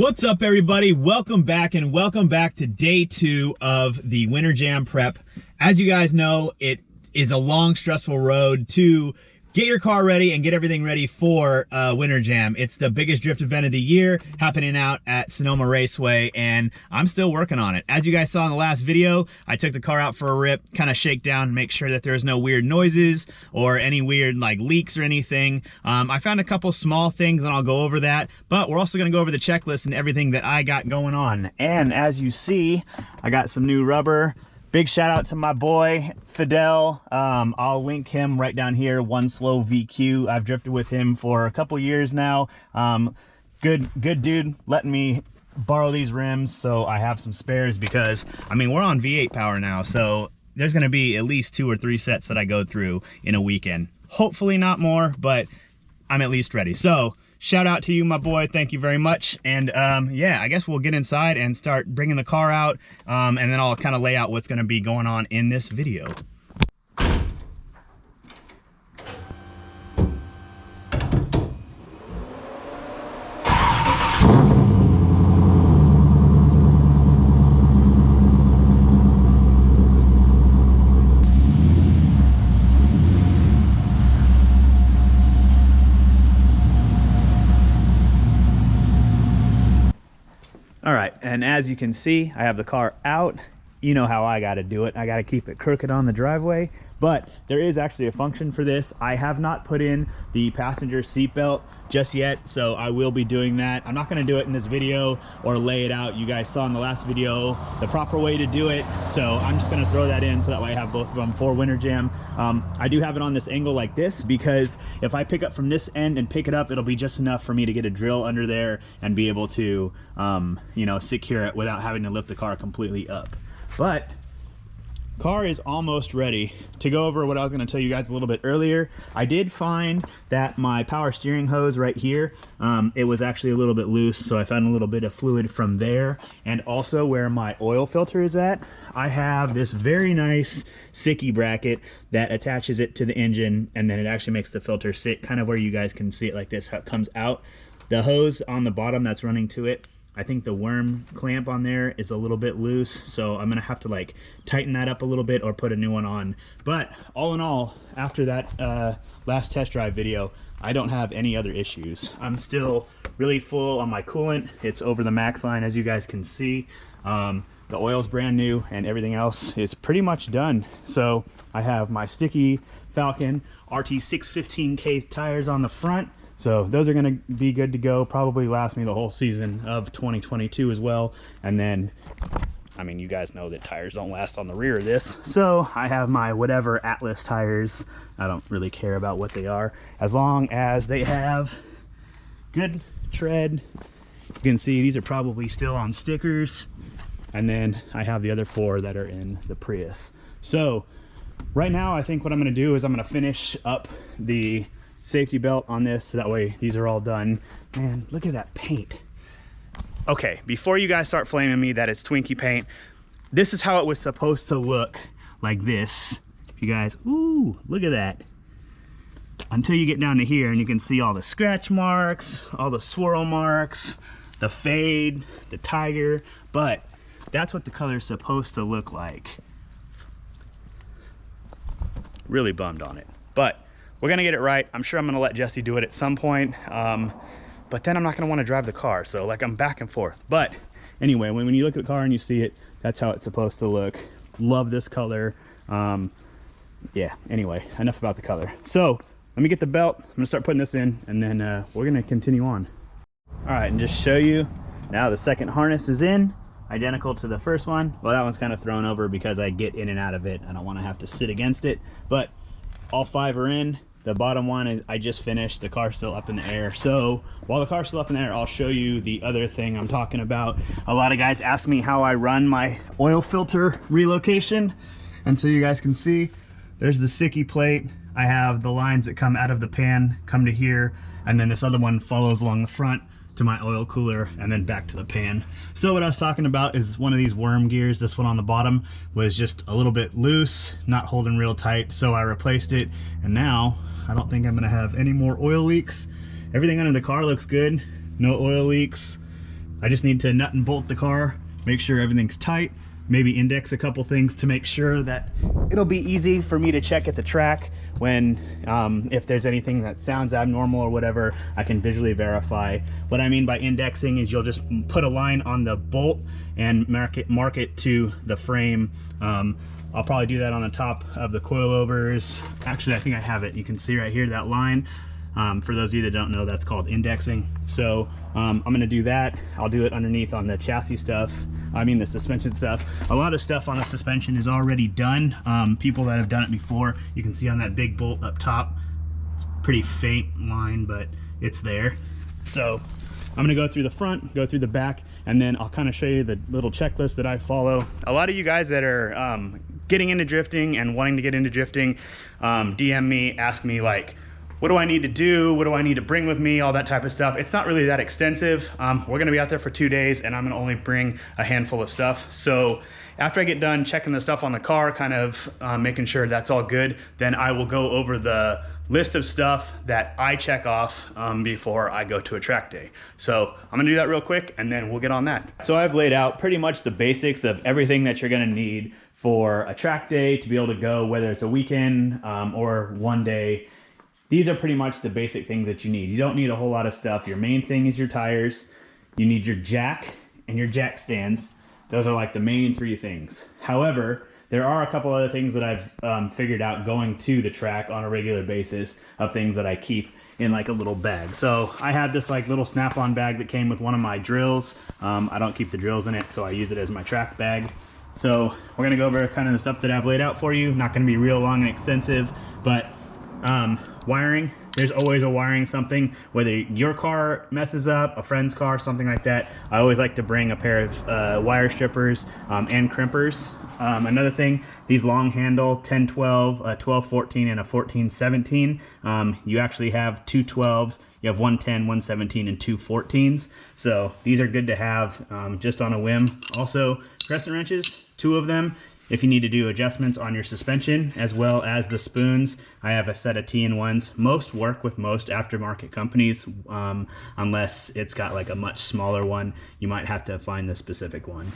What's up, everybody? Welcome back, and welcome back to day 2 of the Winterjam prep. As you guys know, it is a long, stressful road to get your car ready and get everything ready for Winterjam. It's the biggest drift event of the year, happening out at Sonoma Raceway, and I'm still working on it. As you guys saw in the last video, I took the car out for a rip, kind of shake down, make sure that there's no weird noises or any weird like leaks or anything. I found a couple small things, and I'll go over that, but we're also gonna go over the checklist and everything that I got going on. And as you see, I got some new rubber. Big shout out to my boy, Fidel. I'll link him right down here, One Slow VQ. I've drifted with him for a couple years now. Good dude, letting me borrow these rims so I have some spares, because, I mean, we're on V8 power now, so there's gonna be at least 2 or 3 sets that I go through in a weekend. Hopefully not more, but I'm at least ready. So, shout out to you, my boy. Thank you very much. And yeah, I guess we'll get inside and start bringing the car out, and then I'll kind of lay out what's going to be going on in this video. All right, and as you can see, I have the car out. You know how I gotta do it. I gotta keep it crooked on the driveway, but there is actually a function for this. I have not put in the passenger seatbelt just yet, so I will be doing that. I'm not gonna do it in this video or lay it out. You guys saw in the last video the proper way to do it, so I'm just gonna throw that in so that way I have both of them for Winterjam. I do have it on this angle like this, because if I pick up from this end and pick it up, it'll be just enough for me to get a drill under there and be able to, you know, secure it without having to lift the car completely up. But car is almost ready. To go over what I was going to tell you guys a little bit earlier, I did find that my power steering hose right here, it was actually a little bit loose, so I found a little bit of fluid from there. And also where my oil filter is at, I have this very nice sicky bracket that attaches it to the engine, and then it actually makes the filter sit kind of where you guys can see it like this, how it comes out. The hose on the bottom that's running to it, I think the worm clamp on there is a little bit loose, so I'm gonna have to like tighten that up a little bit or put a new one on. But all in all, after that last test drive video, I don't have any other issues. I'm still really full on my coolant. It's over the max line, as you guys can see. The oil's brand new, and everything else is pretty much done. So I have my sticky Falcon RT615K tires on the front. So those are going to be good to go, probably last me the whole season of 2022 as well. And then, I mean, you guys know that tires don't last on the rear of this. So I have my whatever Atlas tires. I don't really care about what they are, as long as they have good tread. You can see these are probably still on stickers. And then I have the other 4 that are in the Prius. So right now, I think what I'm going to do is I'm going to finish up the safety belt on this, so that way these are all done. Man, look at that paint. Okay, before you guys start flaming me that it's Twinkie paint, this is how it was supposed to look, like this. You guys, ooh, look at that. Until you get down to here and you can see all the scratch marks, all the swirl marks, the fade, the tiger, but that's what the color is supposed to look like. Really bummed on it, but we're gonna get it right. I'm sure I'm gonna let Jesse do it at some point, but then I'm not gonna wanna drive the car, so like I'm back and forth. But anyway, when you look at the car and you see it, that's how it's supposed to look. Love this color. Yeah, anyway, enough about the color. So let me get the belt, I'm gonna start putting this in, and then we're gonna continue on. All right, and just show you, now the second harness is in, identical to the first one. Well, that one's kind of thrown over because I get in and out of it. I don't wanna have to sit against it, but all 5 are in. The bottom one is, I just finished. The car's still up in the air. So while the car's still up in the air, I'll show you the other thing I'm talking about. A lot of guys ask me how I run my oil filter relocation. And so you guys can see, there's the sicky plate. I have the lines that come out of the pan, come to here, and then this other one follows along the front to my oil cooler and then back to the pan. So what I was talking about is one of these worm gears. This one on the bottom was just a little bit loose, not holding real tight, so I replaced it, and now I don't think I'm gonna have any more oil leaks. Everything under the car looks good, no oil leaks. I just need to nut and bolt the car, make sure everything's tight, maybe index a couple things to make sure that it'll be easy for me to check at the track when if there's anything that sounds abnormal or whatever, I can visually verify. What I mean by indexing is you'll just put a line on the bolt and mark it to the frame. I'll probably do that on the top of the coilovers. Actually, I think I have it. You can see right here that line. For those of you that don't know, that's called indexing. So I'm gonna do that. I'll do it underneath on the chassis stuff. I mean the suspension stuff. A lot of stuff on the suspension is already done. People that have done it before, you can see on that big bolt up top, it's a pretty faint line, but it's there. So I'm gonna go through the front, go through the back, and then I'll kind of show you the little checklist that I follow. A lot of you guys that are getting into drifting and wanting to get into drifting, DM me, ask me like, what do I need to do? What do I need to bring with me? All that type of stuff. It's not really that extensive. We're gonna be out there for 2 days and I'm gonna only bring a handful of stuff. So after I get done checking the stuff on the car, kind of making sure that's all good, then I will go over the list of stuff that I check off before I go to a track day. So I'm gonna do that real quick and then we'll get on that. So I've laid out pretty much the basics of everything that you're gonna need for a track day to be able to go, whether it's a weekend or 1 day. These are pretty much the basic things that you need. You don't need a whole lot of stuff. Your main thing is your tires. You need your jack and your jack stands. Those are like the main 3 things. However, there are a couple other things that I've figured out going to the track on a regular basis of things that I keep in like a little bag. So I had this like little snap-on bag that came with one of my drills. I don't keep the drills in it, so I use it as my track bag. So we're gonna go over kind of the stuff that I've laid out for you. Not gonna be real long and extensive, but wiring, there's always a wiring something, whether your car messes up, a friend's car, something like that. I always like to bring a pair of wire strippers and crimpers. Another thing, these long handle 10-12, a 12-14, and a 14-17. You actually have 2 12s, you have 1 10, 1 17, and 2 14s. So these are good to have just on a whim. Also, crescent wrenches, 2 of them. If you need to do adjustments on your suspension, as well as the spoons, I have a set of T-in-1s. Most work with most aftermarket companies, unless it's got like a much smaller one. You might have to find the specific one.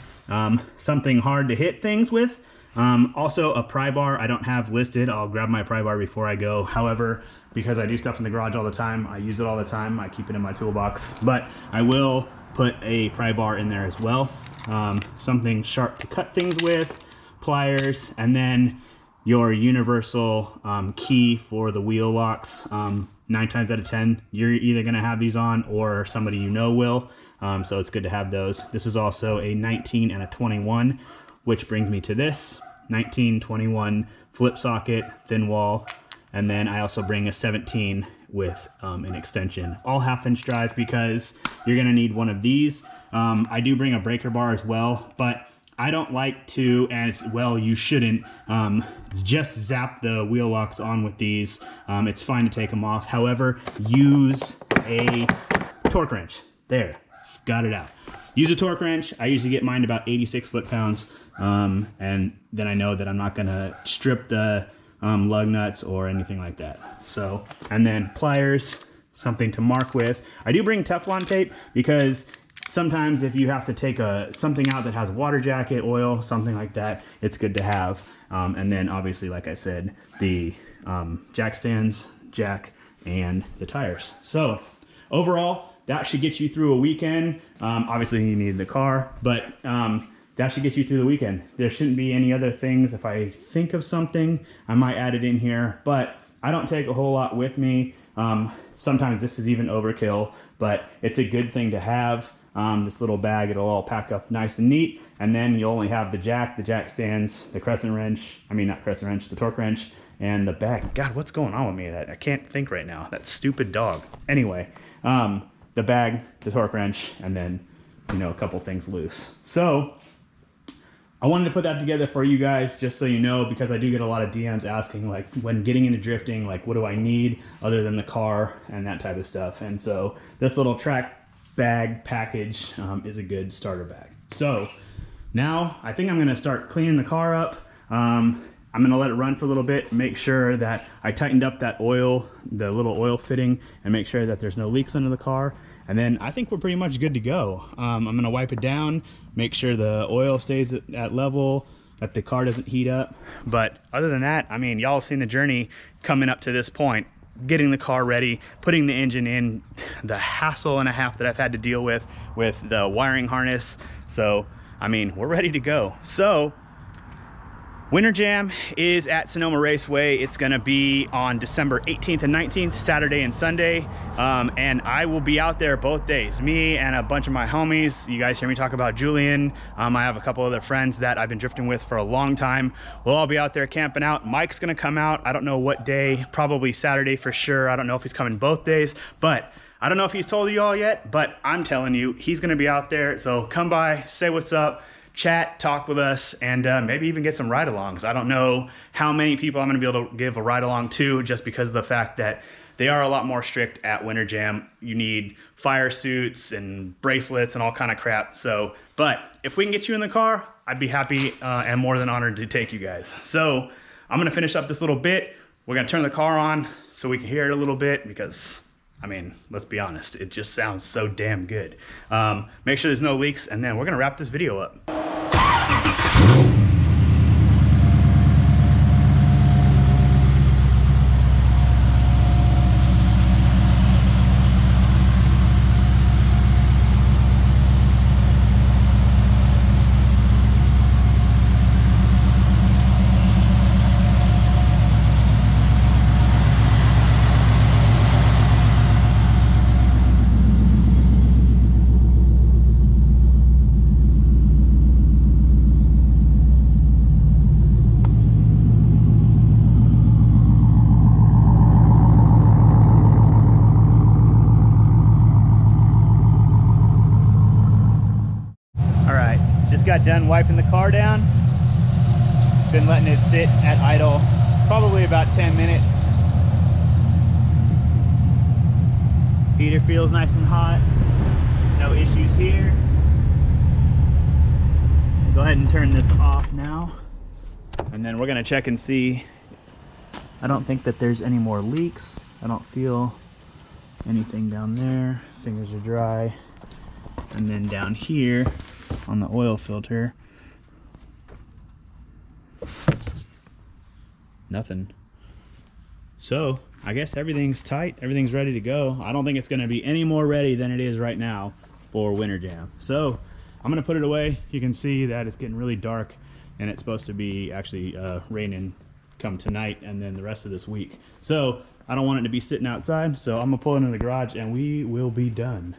Something hard to hit things with. Also a pry bar I don't have listed. I'll grab my pry bar before I go. However, because I do stuff in the garage all the time, I use it all the time. I keep it in my toolbox, but I will put a pry bar in there as well. Something sharp to cut things with. Pliers, and then your universal key for the wheel locks. 9 times out of 10 you're either going to have these on or somebody you know will, so it's good to have those. This is also a 19 and a 21, which brings me to this 19-21 flip socket, thin wall, and then I also bring a 17 with an extension, all 1/2-inch drive, because you're going to need one of these. I do bring a breaker bar as well, but I don't like to, as well you shouldn't, just zap the wheel locks on with these. It's fine to take them off. However, use a torque wrench. There, got it out. Use a torque wrench. I usually get mine about 86 foot-pounds, and then I know that I'm not gonna strip the lug nuts or anything like that. So, and then pliers, something to mark with. I do bring Teflon tape because sometimes if you have to take something out that has water jacket, oil, something like that, it's good to have. And then obviously, like I said, the jack stands, jack, and the tires. So overall, that should get you through a weekend. Obviously you need the car, but that should get you through the weekend. There shouldn't be any other things. If I think of something, I might add it in here, but I don't take a whole lot with me. Sometimes this is even overkill, but it's a good thing to have. This little bag, it'll all pack up nice and neat, and then you'll only have the jack stands, the crescent wrench, I mean not crescent wrench, the torque wrench, and the bag. God, what's going on with me? I can't think right now. That stupid dog. Anyway, the bag, the torque wrench, and then, you know, a couple things loose. So I wanted to put that together for you guys, just so you know, because I do get a lot of DMs asking, like, when getting into drifting, like, what do I need other than the car and that type of stuff. And so this little track bag package is a good starter bag. So now I think I'm going to start cleaning the car up. I'm I'm gonna let it run for a little bit, make sure that I tightened up that oil, the little oil fitting, and make sure that there's no leaks under the car. And then I think we're pretty much good to go. I'm gonna wipe it down, make sure the oil stays at level, that the car doesn't heat up. But other than that, I mean, y'all have seen the journey coming up to this point, getting the car ready, putting the engine in, the hassle and a half that I've had to deal with the wiring harness. So, I mean, we're ready to go. So, Winterjam is at Sonoma Raceway. It's gonna be on December 18th and 19th, Saturday and Sunday. And I will be out there both days. Me and a bunch of my homies. You guys hear me talk about Julian. I have a couple other friends that I've been drifting with for a long time. We'll all be out there camping out. Mike's gonna come out. I don't know what day, probably Saturday for sure. I don't know if he's coming both days, but I don't know if he's told you all yet, but I'm telling you, he's gonna be out there. So come by, say what's up, chat, talk with us, and maybe even get some ride-alongs. I don't know how many people I'm gonna be able to give a ride-along to, just because of the fact that they are a lot more strict at Winterjam. You need fire suits and bracelets and all kind of crap. So, but if we can get you in the car, I'd be happy and more than honored to take you guys. So I'm gonna finish up this little bit. We're gonna turn the car on so we can hear it a little bit, because I mean, let's be honest, it just sounds so damn good. Make sure there's no leaks, and then we're gonna wrap this video up. Got done wiping the car down. Been letting it sit at idle probably about 10 minutes. Heater feels nice and hot. No issues here. We'll go ahead and turn this off now, and then we're gonna check and see. I don't think that there's any more leaks. I don't feel anything down there. Fingers are dry. And then down here on the oil filter, nothing. So I guess everything's tight, everything's ready to go. I don't think it's going to be any more ready than it is right now for Winterjam. So I'm going to put it away. You can see that it's getting really dark, and it's supposed to be actually raining come tonight and then the rest of this week. So I don't want it to be sitting outside, so I'm gonna pull it into the garage and we will be done.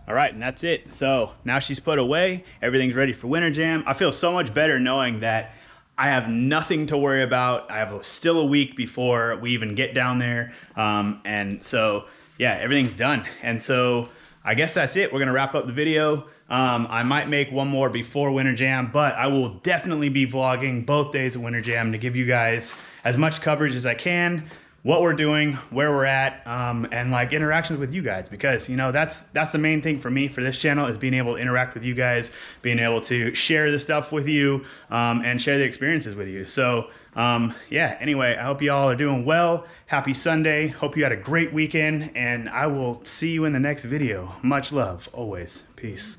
All right, and that's it. So now she's put away, everything's ready for Winterjam. I feel so much better knowing that I have nothing to worry about. I have still a week before we even get down there. And so, yeah, everything's done. And so I guess that's it. We're gonna wrap up the video. I might make one more before Winterjam, but I will definitely be vlogging both days of Winterjam to give you guys as much coverage as I can, what we're doing, where we're at, and like interactions with you guys, because you know that's the main thing for me for this channel, is being able to interact with you guys, being able to share the stuff with you, and share the experiences with you. So yeah, anyway, I hope you all are doing well. Happy Sunday. Hope you had a great weekend, and I will see you in the next video. Much love always. Peace.